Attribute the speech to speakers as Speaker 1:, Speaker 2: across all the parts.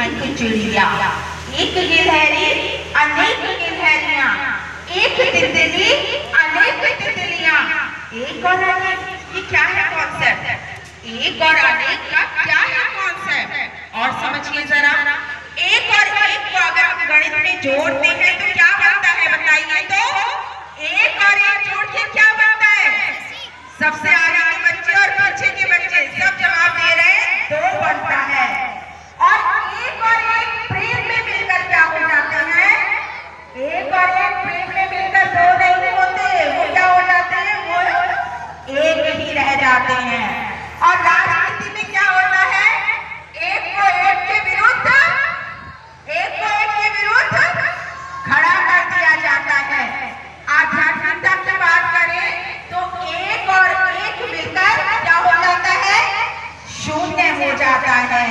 Speaker 1: अनेक चिड़िया, एक गिलहरी अनेक गिलहरियां, एक तितली अनेक तितलियां। एक और अनेक, ये क्या है कॉन्सेप्ट? एक और अनेक का क्या है कॉन्सेप्ट? और समझिए जरा, एक और एक को अगर हम गणित में जोड़ते हैं तो क्या बनता है बताइए तो? एक और एक जोड़ के क्या बनता है? सबसे आगे के बच्चे और पीछे के बच्चे सब जवाब दे रहे हैं, 2 बनता है। और एक प्रेम में मिलकर क्या हो जाते हैं? एक और एक प्रेम में मिलकर 2 नहीं होते, वो क्या हो जाते हैं? वो एक ही रह जाते हैं। और राजनीति में क्या होता है? एक को एक के विरुद्ध खड़ा कर दिया जाता है। आध्यात्मिकता की बात करें तो एक और एक मिलकर क्या हो जाता है? शून्य हो जाता है।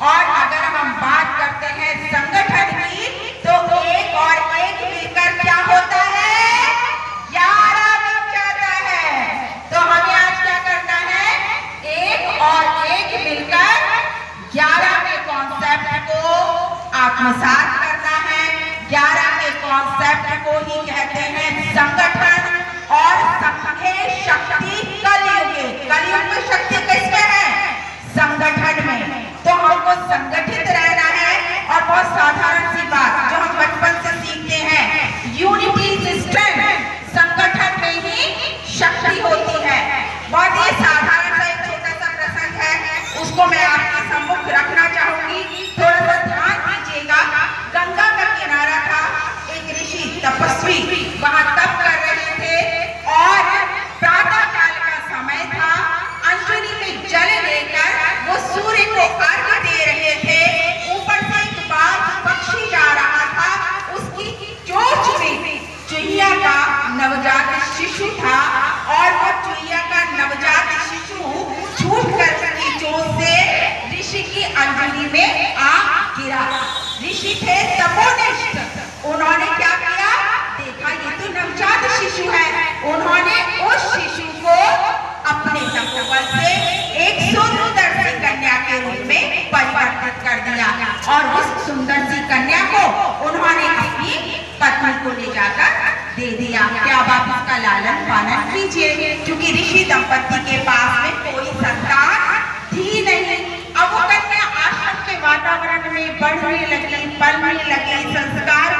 Speaker 1: और अगर हम बात करते हैं संगठन की तो एक और एक मिलकर क्या होता है? 11 बन जाता है। तो हमें आज क्या करना है? एक और एक मिलकर 11 के कॉन्सेप्ट को आत्मसात करना है। 11 के कॉन्सेप्ट को ही कहते हैं संगठन और संघे शक्ति कलयुगे। कलयुग में शक्ति किसमें है? संगठन में। तो हमको संगठित रहना है। और बहुत साधारण सी बात जो हम बचपन से सीखते हैं, यूनिटी इज स्ट्रेंथ, संगठन में ही शक्ति होती है। बहुत ही साधारण सा एक छोटा सा प्रसंग है, उसको मैं आपके सम्मुख रखना चाहूंगी, थोड़ा सा ध्यान दीजिएगा। गंगा का किनारा था, एक ऋषि तपस्वी वहां तप कर रहे थे और प्रातः काल का समय था। अंजलि में जल लेकर वो सूर्य को अर्घ्य दे रहे थे। ऊपर से एक बाज पक्षी जा रहा था, उसकी चोंच में चुहिया का नवजात शिशु था और वो चुहिया का नवजात शिशु छूटकर उसकी चोंच से ऋषि की अंजलि में आ गिरा। ऋषि थे तपोनिष्ठ, उन्होंने क्या किया? देखा ये तो नवजात शिशु है। उन्होंने उस शिशु को अपने तपोबल से एक सुंदर सी कन्या के रूप में परिवर्तित कर दिया और उस सुंदर सी कन्या को उन्होंने अपनी पत्नी को ले जाकर दे दिया। क्या आप इसका लालन पालन कीजिए, क्योंकि ऋषि दंपति के पास में कोई संतान थी नहीं। अब वो कन्या आश्रम के वातावरण में बढ़ने लगी, पलने लगी, संस्कार